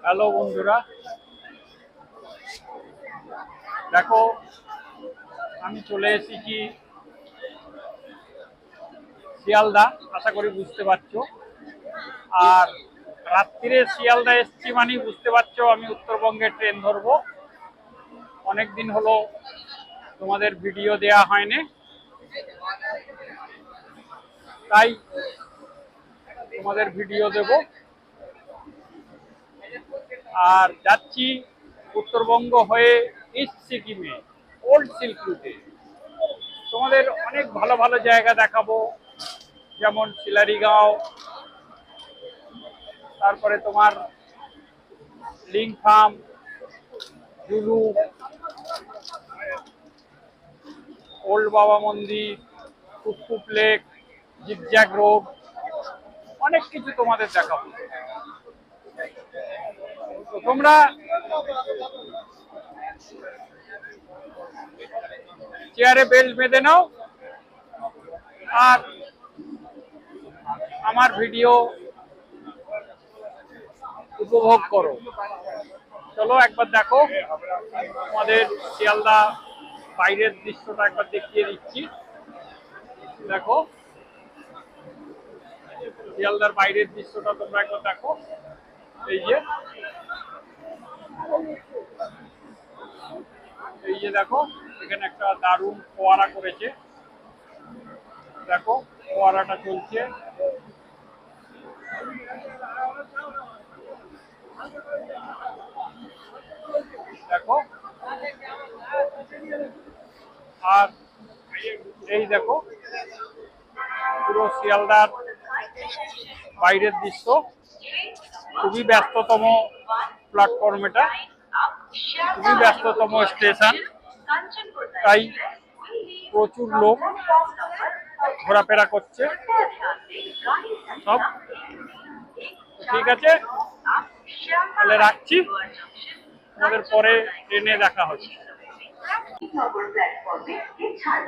Hello বন্ধুরা, দেখো আমি চলে এসেছি শিয়ালদা। আশা করি বুঝতে পারছো। আর রাত্রিরে শিয়ালদা এসছি মানে বুঝতে পারছো আমি উত্তরবঙ্গে ট্রেন ধরবো। অনেক দিন হলো তোমাদের ভিডিও দেয়া হয়নি, তাই তোমাদের ভিডিও দেব। আর যাচ্ছি উত্তরবঙ্গ হয়ে ইস্ট সিকিমে, ওল্ড সিল্ক রুটে। তোমাদের অনেক ভালো ভালো জায়গা দেখাবো, যেমন শিলারিগাঁও, তারপরে তোমার লিংফাম, জুলু, ওল্ড বাবা মন্দির, কুককুপ লেক, জিগজ্যাগ রোড, অনেক কিছু তোমাদের দেখাবো। তো তোমরা চেয়ারে বেল্ট বেঁধে নাও আর আমার ভিডিও উপভোগ করো। চলো একবার দেখো, তোমাদের শিয়ালদা বাইরের দৃশ্যটা একবার দেখিয়ে দিচ্ছি। দেখো শিয়ালদার বাইরের দৃশ্যটা তোমরা একবার দেখো। এই যে দেখো, এখানে একটা দারুণ ফোয়ারা করেছে। দেখো ফোয়ারাটা চলছে। দেখো, আর এই দেখো পুরো শিয়ালদার বাইরের দৃশ্য। খুবই ব্যস্ততম প্ল্যাটফর্ম এটা, খুবই ব্যস্ততম স্টেশন, তাই প্রচুর লোক ঘোরাফেরা করছে। সব ঠিক আছে, তাহলে রাখছি, আমাদের পরে ট্রেনে দেখা হচ্ছে।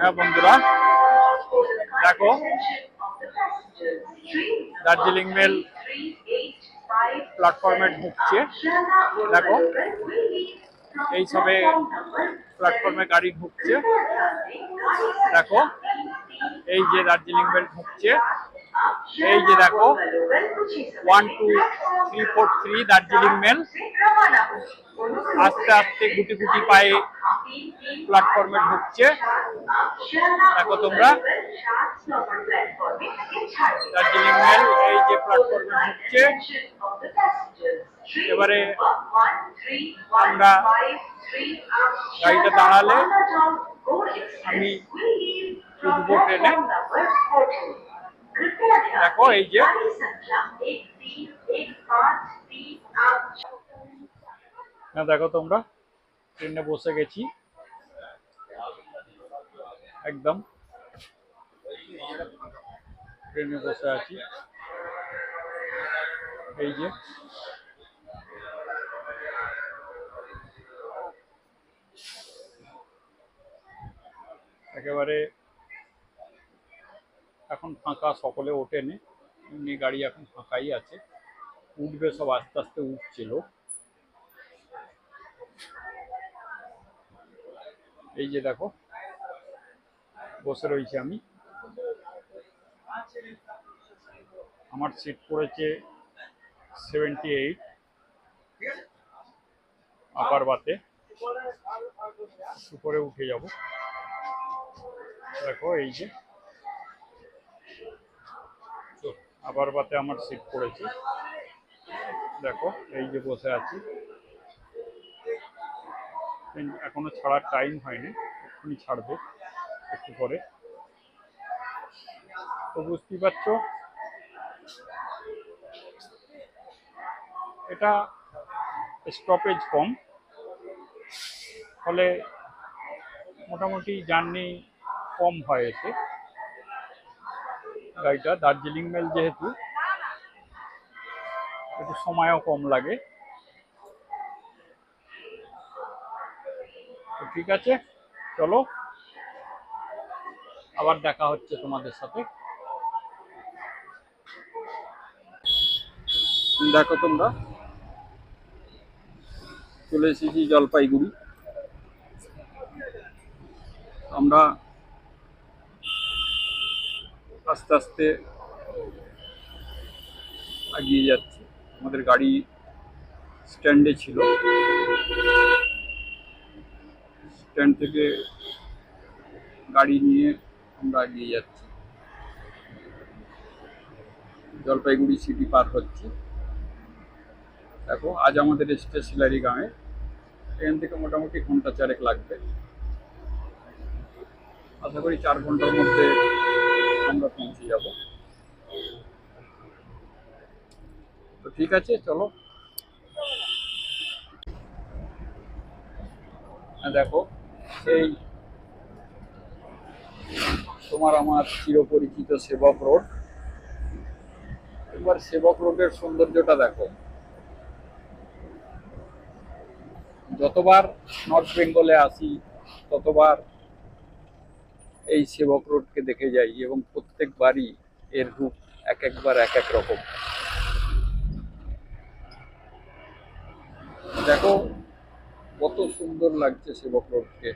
হ্যাঁ বন্ধুরা, দেখো দার্জিলিং মেল প্ল্যাটফর্মে ঢুকছে। দেখো এই সবে প্ল্যাটফর্মে গাড়ি ঢুকছে। দেখো এই যে দার্জিলিং মেল ঢুকছে। এই যে দেখো 1 2 3 4 3 দার্জিলিং মেল আস্তে আস্তে গুটি গুটি পায়ে প্ল্যাটফর্মে ঢুকছে। দেখো তোমরা দার্জিলিং মেল এই যে প্ল্যাটফর্মে ঢুকছে। এবারে আমরা গাড়িটা দাঁড়ালে আমি উঠবো ট্রেনে। দেখো এই যে দেখো তোমরা ট্রেনে বসে গেছি একদম, ট্রেনে বসে আছি। এই যে একেবারে এখন ফাঁকা, সকলে ওঠেনি, এমনি গাড়ি এখন ফাঁকাই আছে। উঠবে সব, আস্তে আস্তে উঠছিল। এই যে দেখো বসে রয়েছি আমি, আমার সিট পড়েছে 78 আপার বাতে। উপরে উঠে যাব। দেখো এই যে আপার বাতে আমার সিট পড়েছে। দেখো এই যে বসে আছি, এখনো ছাড়ার টাইম হয়নি, এক্ষুনি ছাড়বে একটু পরে। তো বুঝতেই পারছো এটা স্টপেজ কম, ফলে মোটামুটি জার্নি কম হয় এতে। গাড়িটা দার্জিলিং মেল যেহেতু একটু সময়ও কম লাগে। তো ঠিক আছে, চলো আবার দেখা হচ্ছে তোমাদের সাথে। দেখো তোমরা চলে এসেছি জলপাইগুড়ি। আমরা আস্তে আস্তে এগিয়ে যাচ্ছি। আমাদের গাড়ি স্ট্যান্ডে ছিল, স্ট্যান্ড থেকে গাড়ি নিয়ে আমরা এগিয়ে যাচ্ছি। জলপাইগুড়ি সিটি পার হচ্ছি। দেখো, আজ আমাদের এসছে শিলারি গ্রামে। এখান থেকে মোটামুটি ঘন্টা চারেক লাগবে। আশা করি 4 ঘন্টার মধ্যে আমরা পৌঁছে যাব। তো ঠিক আছে, চলো। দেখো, সেই তোমার আমার চিরপরিচিত সেবক রোড। একবার সেবক রোডের সৌন্দর্যটা দেখো। যতবার নর্থ বেঙ্গলে আসি ততবার এই সেবক রোডকে দেখে যাই, এবং প্রত্যেকবারই এর রূপ একবার এক এক রকম। দেখো কত সুন্দর লাগছে সেবক রোডকে।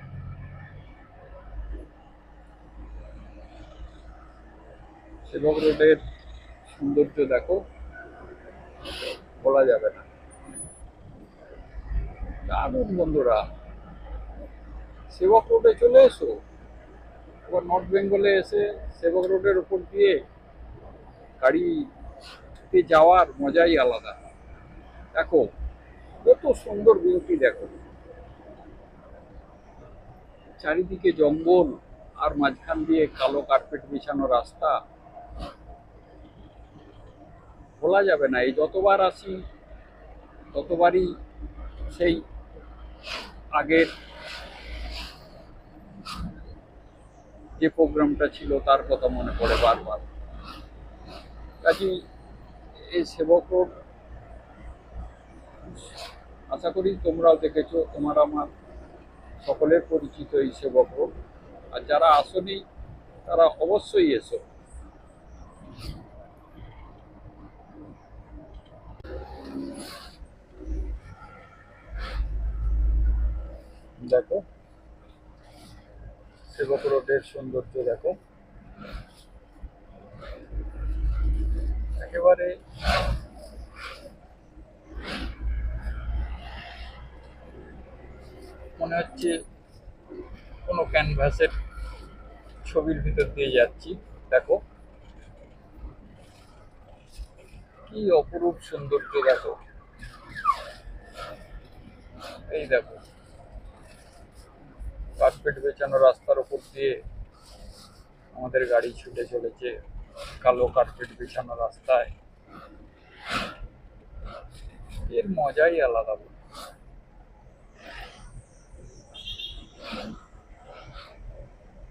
সেবক রোডের সৌন্দর্য দেখো, বলা যাবে না। দারুণ বন্ধুরা, সেবক রোডে চলে এসো। এবার নর্থ বেঙ্গলে এসে সেবক রোডের উপর দিয়ে গাড়িতে যাওয়ার মজাই আলাদা। দেখো কত সুন্দর বিউটি, দেখো চারিদিকে জঙ্গল আর মাঝখান দিয়ে কালো কার্পেট বিছানো রাস্তা। বলা যাবে না। এই যতবার আসি ততবারই সেই আগের যে প্রোগ্রামটা ছিল তার কথা মনে পড়ে বারবার। কাজেই এই সেবক রোড আশা করি তোমরাও দেখেছো, তোমার আমার সকলের পরিচিত এই সেবক রোড। আর যারা আসনি তারা অবশ্যই এসো। দেখো সেবক রোডের সৌন্দর্য দেখো, একেবারে মনে হচ্ছে কোনো ক্যানভাসের ছবির ভিতর দিয়ে যাচ্ছি। দেখো কি অপরূপ সৌন্দর্য, দেখো। এই দেখো কার্পেট বেছানো রাস্তার উপর দিয়ে আমাদের গাড়ি ছুটে চলেছে কালো কার্পেট বিছানো রাস্তায়। এর মজাই আলাদা।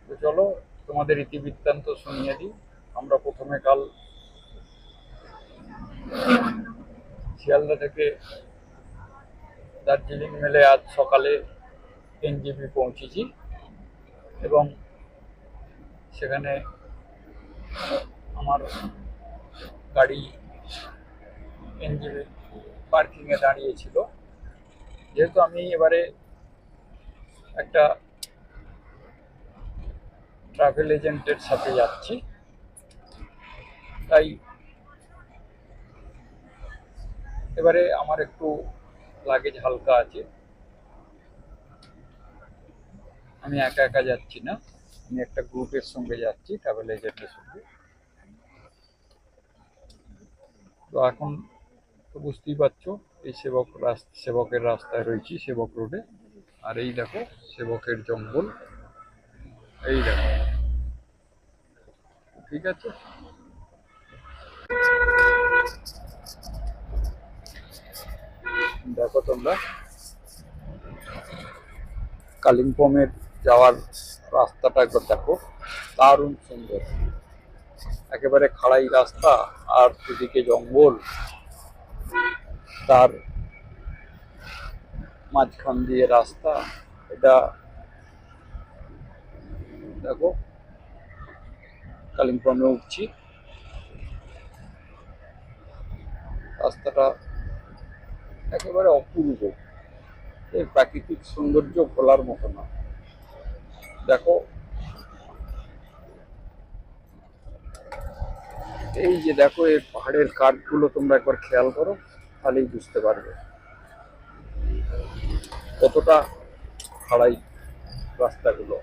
তো চলো তোমাদের ইতিবৃত্তান্ত শুনিয়ে দিই। আমরা প্রথমে কাল শিয়ালদা থেকে দার্জিলিং মেলে আজ সকালে এনজেপি পৌঁছেছি, এবং সেখানে আমার গাড়ি এনজেপি পার্কিংয়ে দাঁড়িয়েছিল। যেহেতু আমি এবারে একটা ট্রাভেল এজেন্টের সাথে যাচ্ছি, তাই এবারে আমার একটু লাগেজ হালকা আছে। আমি একা একা যাচ্ছি না, আমি একটা গ্রুপের সঙ্গে যাচ্ছি, ট্রাভেল এজেন্টের সঙ্গে। তো এখন তো বুঝতেই পারছো এই সেবকের রাস্তায় রয়েছি, সেবক রোডে। আর এই দেখো সেবকের জঙ্গল, এই দেখো। ঠিক আছে, দেখো তোমরা কালিম্পংয়ের যাওয়ার রাস্তাটা একবার দেখো, দারুণ সুন্দর। একেবারে খাড়াই রাস্তা, আর দুদিকে জঙ্গল, তার মাঝখান দিয়ে রাস্তা। এটা দেখো কালিম্পংয়ে উঠছি, রাস্তাটা একেবারে অপূর্ব। এই প্রাকৃতিক সৌন্দর্য ভোলার মতো না। দেখো এই যে দেখো এই পাহাড়ের কাঠগুলো তোমরা একবার খেয়াল করো, তাহলেই বুঝতে পারবে কতটা খাড়াই রাস্তাগুলো।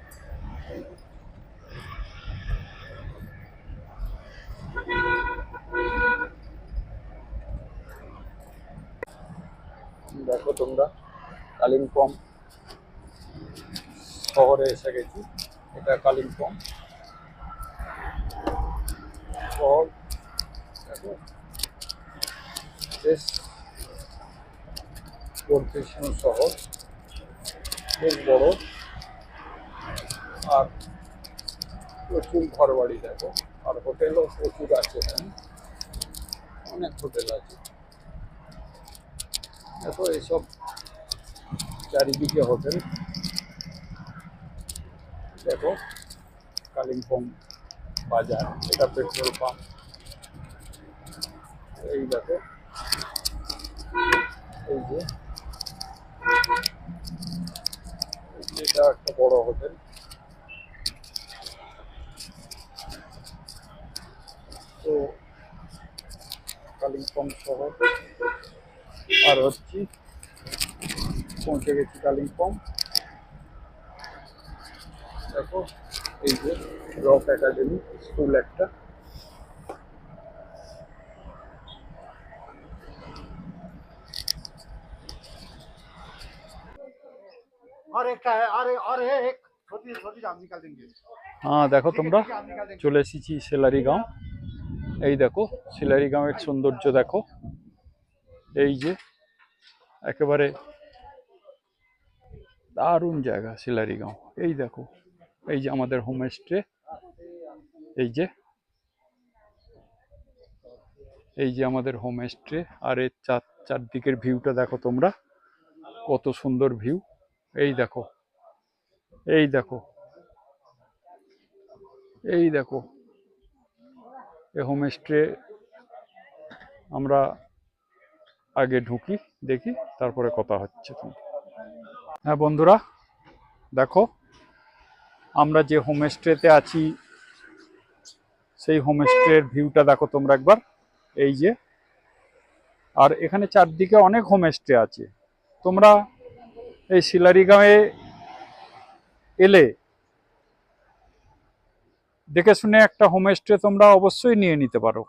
দেখো তোমরা কালিম্পং শহরে এসে গেছি। এটা কালিম্পং শহর। দেখো বেশ বর্ধিষ্ণু শহর, বেশ বড়, আর প্রচুর ঘর বাড়ি দেখো, আর হোটেলও প্রচুর আছে এখানে, অনেক হোটেল আছে। দেখো এইসব চারিদিকে হোটেল। দেখো কালিম্পং বাজার, এটা পেট্রোল পাম্প। এই দেখো এই যে এটা একটা বড় হোটেল। তো কালিম্পং শহর আর হচ্ছি, পৌঁছে গেছি কালিম্পং। দেখো এই যে রক একাডেমি স্কুল একটা। और एक है और एक छोटी छोटी आम निकाल देंगे। হ্যাঁ দেখো তোমরা চলে এসেছি শিলারি গাঁও। এই দেখো শিলারি গাঁওয়ের সৌন্দর্য দেখো, এই যে একেবারে দারুণ জায়গা শিলারি গাঁও। এই দেখো এই যে আমাদের হোমস্টে, এই যে এই যে আমাদের হোমস্টে, আর এর চারদিকের ভিউটা দেখো তোমরা, কত সুন্দর ভিউ। এই দেখো এই দেখো এই দেখো এই হোমস্টে আমরা আগে ঢুকি, দেখি তারপরে কথা হচ্ছে। হ্যাঁ বন্ধুরা দেখো আমরা যে হোমস্টেতে আছি সেই হোমস্টের ভিউটা দেখো তোমরা একবার, এই যে। আর এখানে চারদিকে অনেক হোমস্টে আছে। তোমরা এই শিলারি গাঁয়ে এলে দেখে শুনে একটা হোমস্টে তোমরা অবশ্যই নিয়ে নিতে পারো,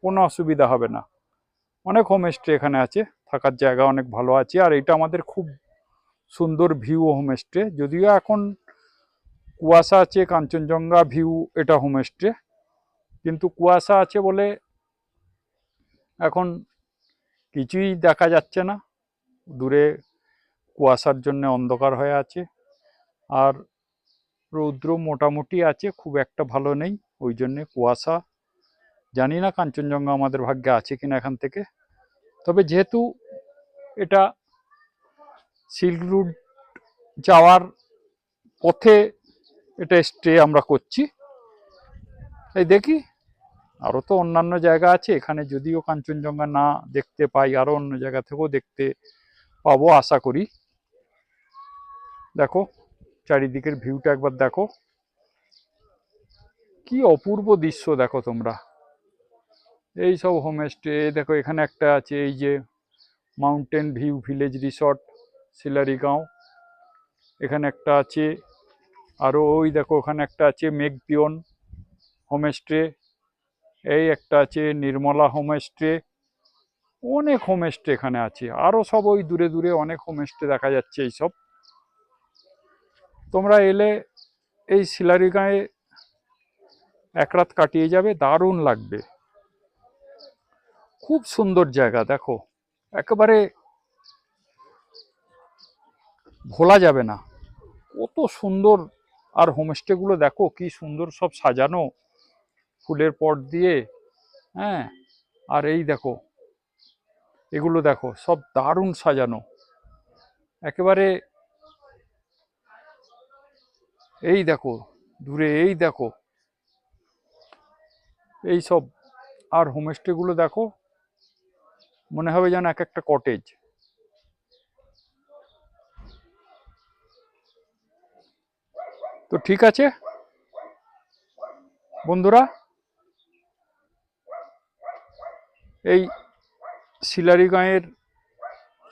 কোনো অসুবিধা হবে না। অনেক হোমস্টে এখানে আছে, থাকার জায়গা অনেক ভালো আছে। আর এটা আমাদের খুব সুন্দর ভিউ হোমস্টে, যদিও এখন কুয়াশা আছে, কাঞ্চনজঙ্ঘা ভিউ এটা হোমস্টে, কিন্তু কুয়াশা আছে বলে এখন কিছুই দেখা যাচ্ছে না, দূরে কুয়াশার জন্য অন্ধকার হয়ে আছে। আর রৌদ্র মোটামুটি আছে, খুব একটা ভালো নেই, ওই জন্যে কুয়াশা। জানি না কাঞ্চনজঙ্ঘা আমাদের ভাগ্যে আছে কিনা এখান থেকে। তবে যেহেতু এটা সিল্ক রুট যাওয়ার পথে এটা স্টে আমরা করছি, এই দেখি আরও তো অন্যান্য জায়গা আছে এখানে, যদিও কাঞ্চনজঙ্ঘা না দেখতে পাই, আরও অন্য জায়গা থেকেও দেখতে পাবো আশা করি। দেখো চারিদিকের ভিউটা একবার দেখো, কি অপূর্ব দৃশ্য দেখো তোমরা। এই সব হোমস্টে দেখো, এখানে একটা আছে এই যে mountain view village resort Sillery গাঁও, এখানে একটা আছে। আরও ওই দেখো ওখানে একটা আছে মেঘপিয়ন হোমস্টে, এই একটা আছে নির্মলা হোমস্টে। অনেক হোমস্টে এখানে আছে, আরও সব ওই দূরে দূরে অনেক হোমস্টে দেখা যাচ্ছে। এই সব তোমরা এলে এই শিলারি গাঁয়ে এক রাত কাটিয়ে যাবে, দারুণ লাগবে, খুব সুন্দর জায়গা। দেখো একেবারে ভোলা যাবে না, কত সুন্দর। আর হোমস্টেগুলো দেখো কি সুন্দর সব সাজানো ফুলের পট দিয়ে, হ্যাঁ। আর এই দেখো এগুলো দেখো সব দারুণ সাজানো একেবারে। এই দেখো দূরে, এই দেখো এই সব। আর হোমস্টেগুলো দেখো মনে হবে যেন এক একটা কটেজ। তো ঠিক আছে বন্ধুরা, এই শিলারিগাঁয়ের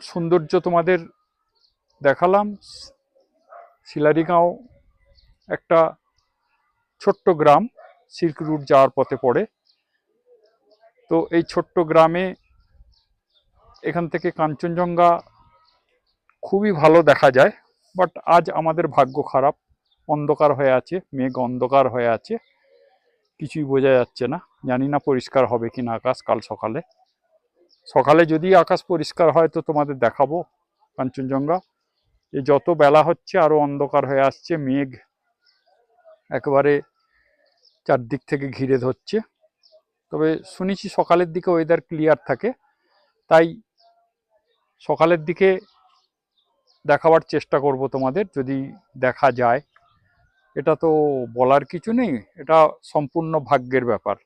সৌন্দর্য তোমাদের দেখালাম। শিলারিগাঁও একটা ছোট্ট গ্রাম, সিল্ক রুট যাওয়ার পথে পড়ে। তো এই ছোট্ট গ্রামে এখান থেকে কাঞ্চনজঙ্ঘা খুবই ভালো দেখা যায়। বাট আজ আমাদের ভাগ্য খারাপ, অন্ধকার হয়ে আছে, মেঘ অন্ধকার হয়ে আছে, কিছুই বোঝা যাচ্ছে না। জানি না পরিষ্কার হবে কিনা আকাশ কাল সকালে। সকালে যদি আকাশ পরিষ্কার হয় তো তোমাদের দেখাবো কাঞ্চনজঙ্ঘা। এই যত বেলা হচ্ছে আরো অন্ধকার হয়ে আসছে, মেঘ একেবারে চারদিক থেকে ঘিরে ধরছে। তবে শুনেছি সকালের দিকে ওয়েদার ক্লিয়ার থাকে, তাই সকালের দিকে দেখাবার চেষ্টা করব তোমাদের, যদি দেখা যায়। এটা তো বলার কিছু নেই, এটা সম্পূর্ণ ভাগ্যের ব্যাপার।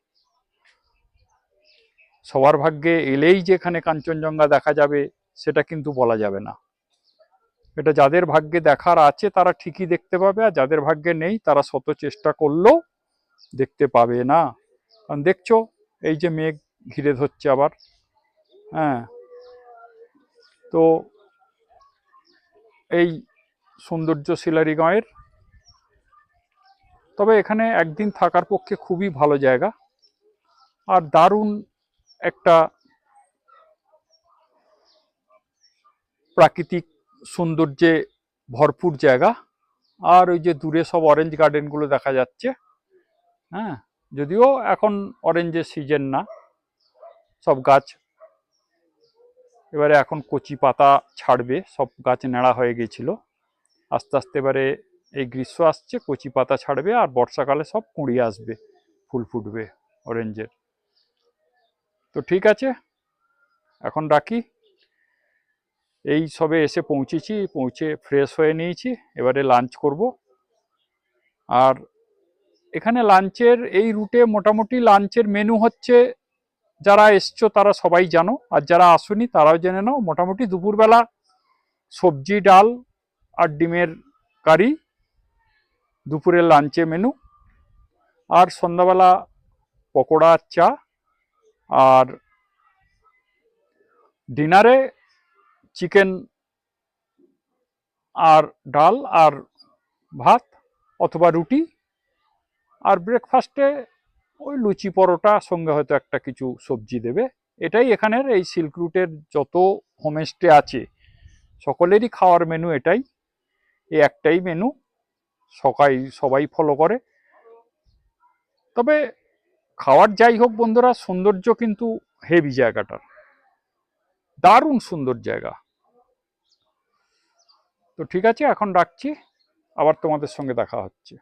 সবার ভাগ্যে এলেই যেখানে কাঞ্চনজঙ্ঘা দেখা যাবে সেটা কিন্তু বলা যাবে না। এটা যাদের ভাগ্যে দেখার আছে তারা ঠিকই দেখতে পাবে, আর যাদের ভাগ্যে নেই তারা শত চেষ্টা করলেও দেখতে পাবে না। কারণ দেখছো এই যে মেঘ ঘিরে ধরছে আবার। হ্যাঁ, তো এই সৌন্দর্য শিলারিগাঁয়ের। তবে এখানে একদিন থাকার পক্ষে খুবই ভালো জায়গা, আর দারুণ একটা প্রাকৃতিক সৌন্দর্যে ভরপুর জায়গা। আর ওই যে দূরে সব অরেঞ্জ গার্ডেনগুলো দেখা যাচ্ছে। হ্যাঁ, যদিও এখন অরেঞ্জের সিজন না, সব গাছ এবারে এখন কচি পাতা ছাড়বে, সব গাছ নেড়া হয়ে গেছিল। আস্তে আস্তে এবারে এই গ্রীষ্ম আসছে, কচি পাতা ছাড়বে, আর বর্ষাকালে সব কুঁড়ি আসবে, ফুল ফুটবে অরেঞ্জের। তো ঠিক আছে, এখন রাখি। এই সবে এসে পৌঁছেছি, পৌঁছে ফ্রেশ হয়ে নিয়েছি, এবারে লাঞ্চ করব। আর এখানে লাঞ্চের এই রুটে মোটামুটি লাঞ্চের মেনু হচ্ছে, যারা এসছো তারা সবাই জানো, আর যারা আসুনি তারাও জেনে নাও। মোটামুটি দুপুরবেলা সবজি, ডাল আর ডিমের কারি দুপুরের লাঞ্চে মেনু, আর সন্ধ্যাবেলা পকোড়া, চা, আর ডিনারে চিকেন আর ডাল আর ভাত অথবা রুটি, আর ব্রেকফাস্টে ওই লুচি পরোটা, সঙ্গে হয়তো একটা কিছু সবজি দেবে। এটাই এখানের এই সিল্ক রুটের যত হোমস্টে আছে সকলেরই খাওয়ার মেনু এটাই, এই একটাই মেনু সবাই ফলো করে। তবে খাওয়ার যাই হোক বন্ধুরা, সৌন্দর্য কিন্তু হেভি, জায়গাটার দারুণ সুন্দর জায়গা। তো ঠিক আছে, এখন রাখছি, আবার তোমাদের সঙ্গে দেখা হচ্ছে।